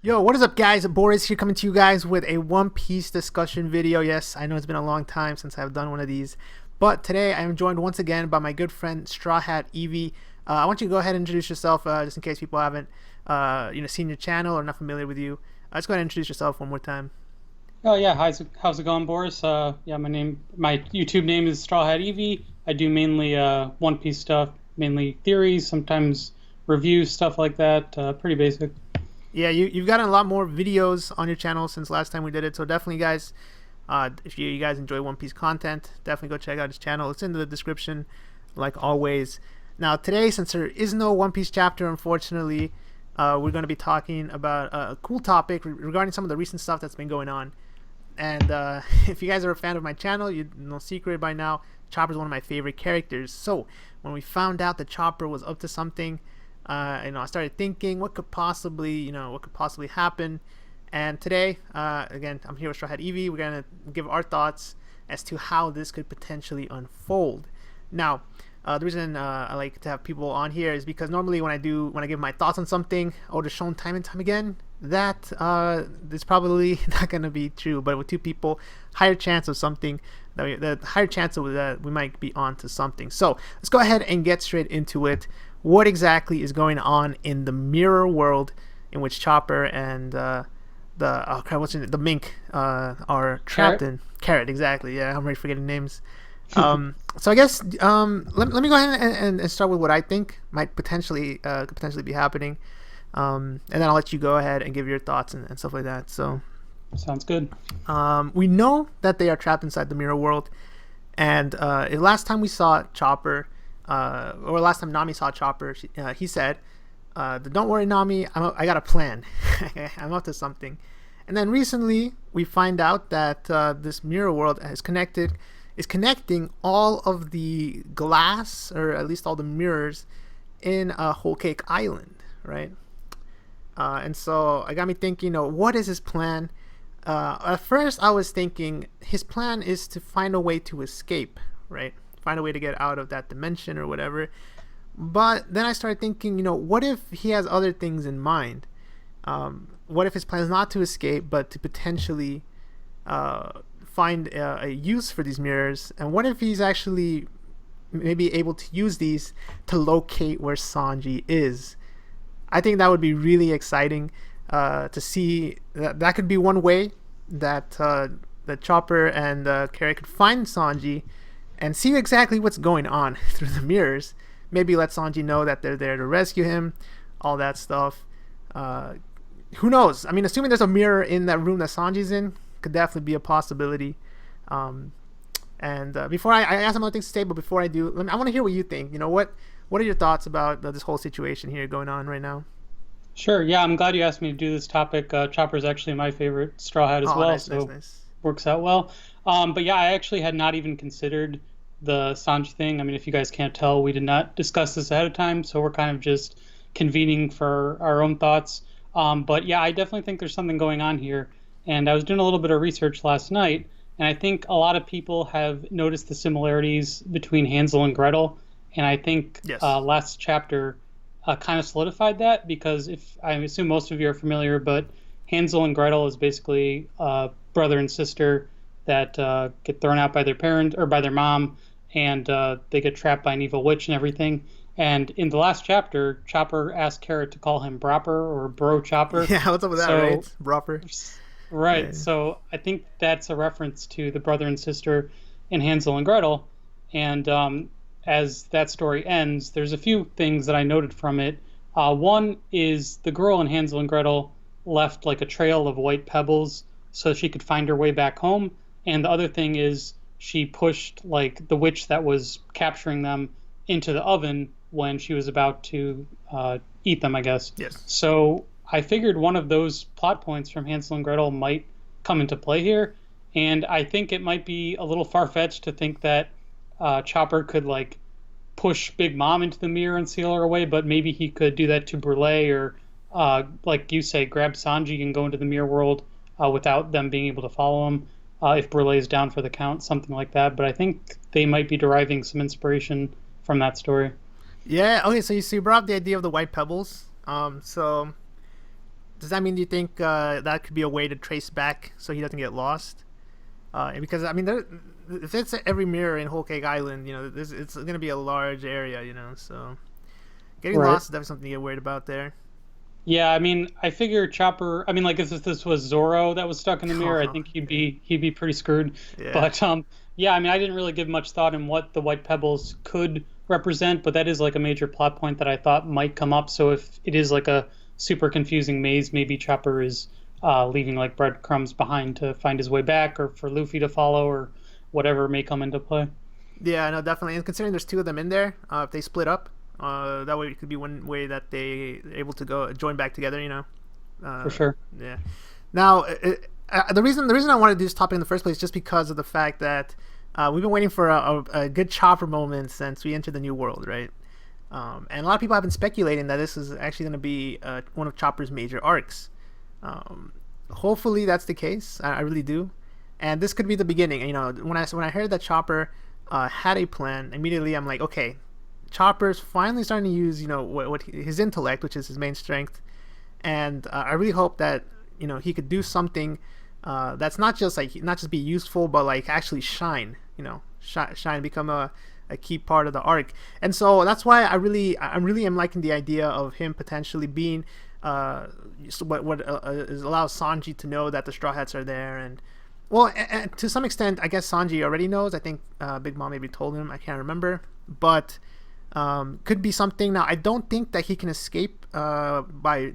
Yo, what is up, guys? Boris here, coming to you guys with a One Piece discussion video. Yes, I know it's been a long time since I've done one of these, but today I am joined once again by my good friend StrawhatEevee. I want you to go ahead and introduce yourself, just in case people haven't, seen your channel or not familiar with you. Let's go ahead and introduce yourself one more time. Oh yeah, how's it going, Boris? Yeah, my YouTube name is StrawhatEevee. I do mainly One Piece stuff, mainly theories, sometimes reviews, stuff like that. Pretty basic. Yeah, you've gotten a lot more videos on your channel since last time we did it, so definitely, guys, if you guys enjoy One Piece content, definitely go check out his channel. It's in the description, like always. Now, today, since there is no One Piece chapter, unfortunately, we're going to be talking about a cool topic regarding some of the recent stuff that's been going on. And if you guys are a fan of my channel, you no secret by now, Chopper's one of my favorite characters. So when we found out that Chopper was up to something, I started thinking what could possibly happen. And today, again, I'm here with StrawhatEevee. We're gonna give our thoughts as to how this could potentially unfold. Now, the reason I like to have people on here is because normally when I give my thoughts on something, or just shown time and time again, that is probably not gonna be true. But with two people, higher chance of something, the higher chance of that we might be on to something. So let's go ahead and get straight into it. What exactly is going on in the mirror world in which Chopper and the mink are trapped Carrot. in? Carrot, exactly. Yeah, I'm already forgetting names. So I guess let me go ahead and start with what I think might could potentially be happening, and then I'll let you go ahead and give your thoughts and stuff like that. So Sounds good. we know that they are trapped inside the mirror world, and last time we saw Chopper, or last time Nami saw Chopper, he said, "Don't worry, Nami, I got a plan. I'm up to something." And then recently we find out that this mirror world is connecting all of the glass, or at least all the mirrors, in Whole Cake Island, right? And so it got me thinking, what is his plan? At first, I was thinking his plan is to find a way to escape, right? Find a way to get out of that dimension or whatever. But then I started thinking, what if he has other things in mind? What if his plan is not to escape, but to potentially find a use for these mirrors? And what if he's actually maybe able to use these to locate where Sanji is? I think that would be really exciting to see. That could be one way that that Chopper and Carrot could find Sanji and see exactly what's going on through the mirrors. Maybe let Sanji know that they're there to rescue him, all that stuff. Who knows? I mean, assuming there's a mirror in that room that Sanji's in, could definitely be a possibility. And before I ask some other things to say, but before I do, I want to hear what you think. What are your thoughts about this whole situation here going on right now? Sure. Yeah, I'm glad you asked me to do this topic. Chopper's actually my favorite Straw Hat as Oh, well, nice, nice, so nice. works out well. But yeah, I actually had not even considered the Sanji thing. I mean, if you guys can't tell, we did not discuss this ahead of time, so we're kind of just convening for our own thoughts. But yeah, I definitely think there's something going on here. And I was doing a little bit of research last night, and I think a lot of people have noticed the similarities between Hansel and Gretel. And I think Yes. last chapter kind of solidified that, because if I assume most of you are familiar, but Hansel and Gretel is basically brother and sister that get thrown out by their parent or by their mom, and they get trapped by an evil witch and everything. And in the last chapter, Chopper asked Carrot to call him Bropper or Bro Chopper. Yeah, what's up with that, So right? Proper. right, Yeah. so I think that's a reference to the brother and sister in Hansel and Gretel. And as that story ends, there's a few things that I noted from it. One is the girl in Hansel and Gretel left like a trail of white pebbles so she could find her way back home. And the other thing is she pushed like the witch that was capturing them into the oven when she was about to eat them, I guess. Yes. So I figured one of those plot points from Hansel and Gretel might come into play here. And I think it might be a little far fetched to think that Chopper could like push Big Mom into the mirror and seal her away, but maybe he could do that to Brule, or like you say, grab Sanji and go into the mirror world without them being able to follow him. If Brule is down for the count, something like that. But I think they might be deriving some inspiration from that story. Yeah. Okay. So you brought up the idea of the white pebbles. So does that mean you think that could be a way to trace back so he doesn't get lost? Because I mean, if it's every mirror in Whole Cake Island, it's going to be a large area, so getting Right. lost is definitely something to get worried about there. Yeah, I mean, I figure Chopper. I mean, like if this was Zoro that was stuck in the mirror, I Oh, think he'd be pretty screwed. yeah. But yeah, I mean, I didn't really give much thought in what the white pebbles could represent, but that is like a major plot point that I thought might come up. So if it is like a super confusing maze, maybe Chopper is leaving like breadcrumbs behind to find his way back, or for Luffy to follow, or whatever may come into play. Yeah, no, definitely. And considering there's two of them in there, if they split up, that way it could be one way that they able to go join back together. For Uh, sure. yeah. Now, the reason I wanted to do this topic in the first place is just because of the fact that we've been waiting for a good Chopper moment since we entered the new world, right? And a lot of people have been speculating that this is actually going to be one of Chopper's major arcs. Hopefully that's the case. I really do, and this could be the beginning. When I heard that Chopper had a plan, immediately I'm like, okay, Chopper's finally starting to use what his intellect, which is his main strength, and I really hope that he could do something that's not just be useful, but like actually shine. Shine, become a key part of the arc. And so that's why I really am liking the idea of him potentially being what allows Sanji to know that the Straw Hats are there. And well, and to some extent I guess Sanji already knows. I think Big Mom maybe told him, I can't remember, but could be something. Now I don't think that he can escape by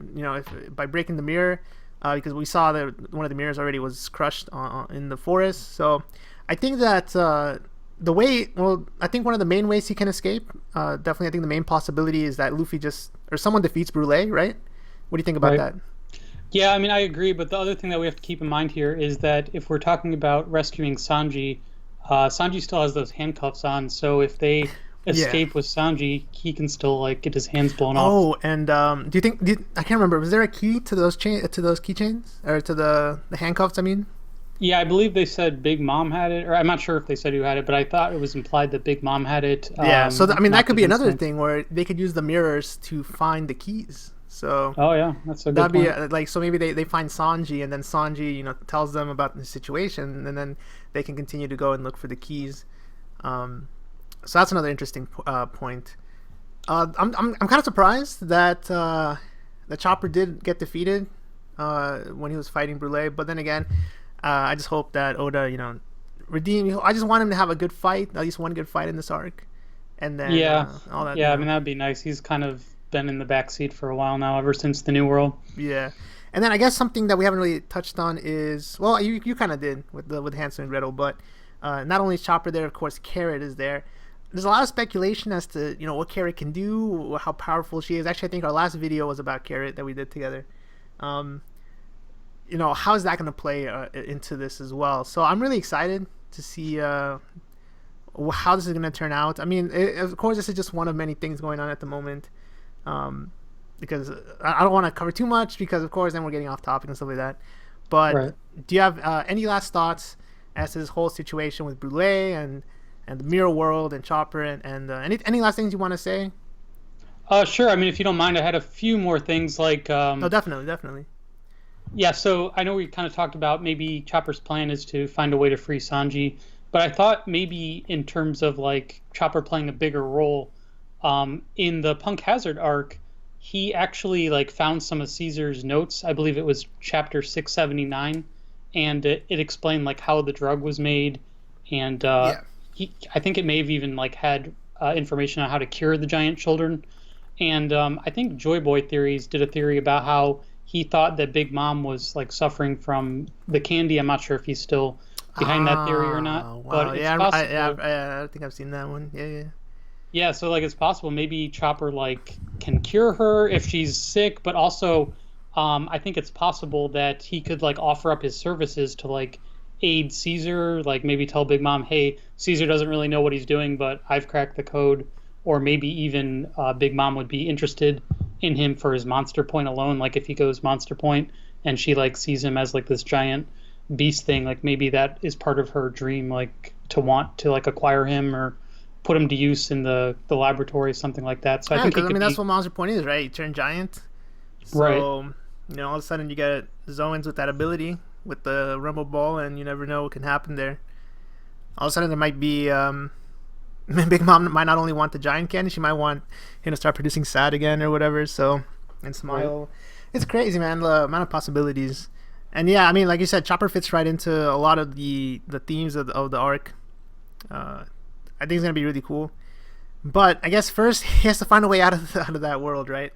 breaking the mirror, because we saw that one of the mirrors already was crushed in the forest. So I think that I think one of the main ways he can escape, definitely I think the main possibility is that Luffy or someone defeats Brule, right? What do you think about Right. that? Yeah, I mean, I agree, but the other thing that we have to keep in mind here is that if we're talking about rescuing Sanji, Sanji still has those handcuffs on, so if they Yeah. escape with Sanji, he can still like get his hands blown off. Oh, and do you think? I can't remember. Was there a key to those keychains, or to the handcuffs? I mean. Yeah, I believe they said Big Mom had it, or I'm not sure if they said who had it, but I thought it was implied that Big Mom had it. Yeah. So I mean, that Not could be another convincing. thing where they could use the mirrors to find the keys. So Oh yeah, that's a good that'd be point. like, so maybe they find Sanji, and then Sanji tells them about the situation, and then they can continue to go and look for the keys. So that's another interesting point. I'm kind of surprised that the Chopper did get defeated when he was fighting Brule, but then again, I just hope that Oda redeem. I just want him to have a good fight, at least one good fight in this arc, and then Yeah, all that. yeah. I mean, that'd be nice. He's kind of been in the back seat for a while now, ever since the New World. Yeah, and then I guess something that we haven't really touched on is, well, you kind of did with Hansel and Gretel, but not only is Chopper there, of course, Carrot is there. There's a lot of speculation as to what Carrot can do, how powerful she is. Actually, I think our last video was about Carrot that we did together. Um, how is that going to play into this as well? So I'm really excited to see how this is going to turn out. I mean, of course, this is just one of many things going on at the moment. Because I don't want to cover too much, because of course then we're getting off topic and stuff like that. But Right. do you have any last thoughts as to this whole situation with Brule and the Mirror World and Chopper, and any last things you want to say? Sure. I mean, if you don't mind, I had a few more things like No, definitely, definitely. yeah, so I know we kind of talked about maybe Chopper's plan is to find a way to free Sanji, but I thought maybe in terms of like Chopper playing a bigger role, in the Punk Hazard arc, he actually like found some of Caesar's notes. I believe it was chapter 679, and it explained like how the drug was made, and Yeah. I think it may have even like had information on how to cure the giant children. And I think Joy Boy Theories did a theory about how he thought that Big Mom was like suffering from the candy. I'm not sure if he's still behind that theory or not, Wow. but it's Yeah, possible. I think I've seen that one. Yeah, yeah. Yeah, so like it's possible maybe Chopper like can cure her if she's sick, but also I think it's possible that he could like offer up his services to like aid Caesar, like maybe tell Big Mom, hey, Caesar doesn't really know what he's doing, but I've cracked the code. Or maybe even Big Mom would be interested in him for his monster point alone. Like if he goes monster point and she like sees him as like this giant beast thing, like maybe that is part of her dream, like to want to like acquire him or put him to use in the laboratory, something like that. So I Yeah, think because it I could mean that's be what Monster Point is, right? You turn giant. right. So All of a sudden you get Zoans with that ability with the Rumble Ball, and you never know what can happen there. All of a sudden there might be Big Mom might not only want the giant candy, she might want him to start producing sad again or whatever. So, and Smile, right. It's crazy, man. The amount of possibilities. And yeah, I mean, like you said, Chopper fits right into a lot of the themes of the arc. I think it's gonna be really cool. But I guess first he has to find a way out of that world, right?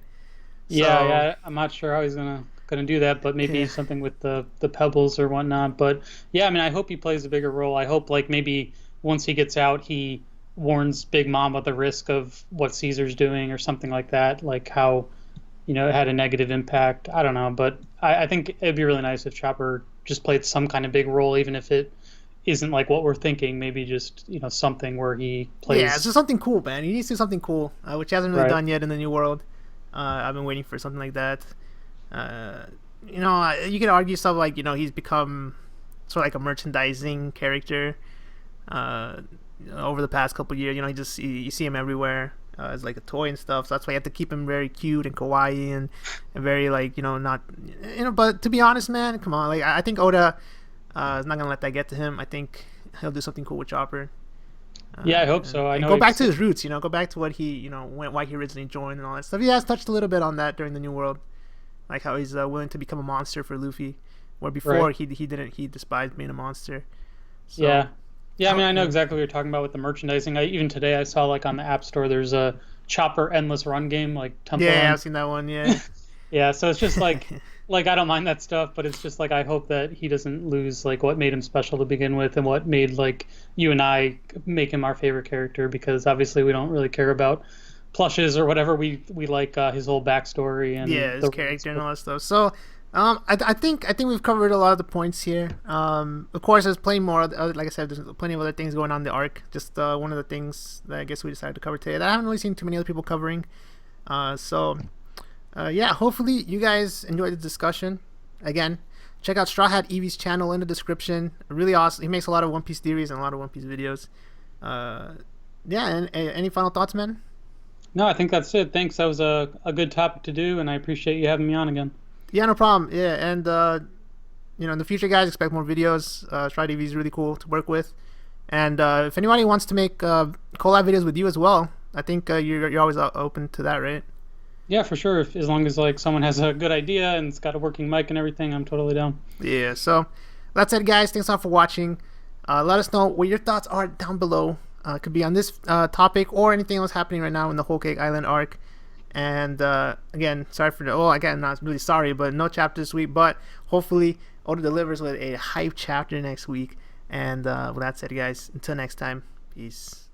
Yeah, I'm not sure how he's gonna do that, but maybe something with the pebbles or whatnot. But yeah, I mean, I hope he plays a bigger role. I hope like maybe once he gets out, he warns Big Mom of the risk of what Caesar's doing or something like that, like how, it had a negative impact. I don't know, but I think it'd be really nice if Chopper just played some kind of big role, even if it isn't like what we're thinking. Maybe just, something where he plays. Yeah, it's just something cool, man. He needs to do something cool, which he hasn't really done yet in the New World. I've been waiting for something like that. You could argue stuff like, he's become sort of like a merchandising character. Over the past couple of years, you see him everywhere as like a toy and stuff. So that's why you have to keep him very cute and kawaii and very like not But to be honest, man, come on, like I think Oda is not gonna let that get to him. I think he'll do something cool with Chopper. Yeah, I hope so. I know. Go back to his roots. Go back to what he why he originally joined and all that stuff. He has touched a little bit on that during the New World, like how he's willing to become a monster for Luffy, where before he despised being a monster. So, yeah, I mean, I know exactly what you're talking about with the merchandising. Even today I saw like on the App Store there's a Chopper Endless Run game, like Temple Run. Yeah, I've seen that one, yeah. Yeah, so it's just like I don't mind that stuff, but it's just like I hope that he doesn't lose like what made him special to begin with and what made like you and I make him our favorite character, because obviously we don't really care about plushes or whatever. We like his whole backstory and his character and all that stuff. So I think we've covered a lot of the points here. Of course, there's plenty more. Like I said, there's plenty of other things going on in the arc. Just one of the things that I guess we decided to cover today that I haven't really seen too many other people covering. Hopefully you guys enjoyed the discussion. Again, check out StrawhatEevee's channel in the description. Really awesome. He makes a lot of One Piece theories and a lot of One Piece videos. And any final thoughts, man? No, I think that's it. Thanks. That was a good topic to do, and I appreciate you having me on again. Yeah, no problem. Yeah, and in the future, guys, expect more videos. StrawhatEevee is really cool to work with, and if anybody wants to make collab videos with you as well, I think you're always open to that, right? Yeah, for sure. As long as like someone has a good idea and it's got a working mic and everything, I'm totally down. Yeah. So that's it, guys. Thanks a lot for watching. Let us know what your thoughts are down below. It could be on this topic or anything else happening right now in the Whole Cake Island arc. And again, sorry for not really sorry, but no chapter this week. But hopefully Oda delivers with a hype chapter next week. And with that said, guys, until next time, peace.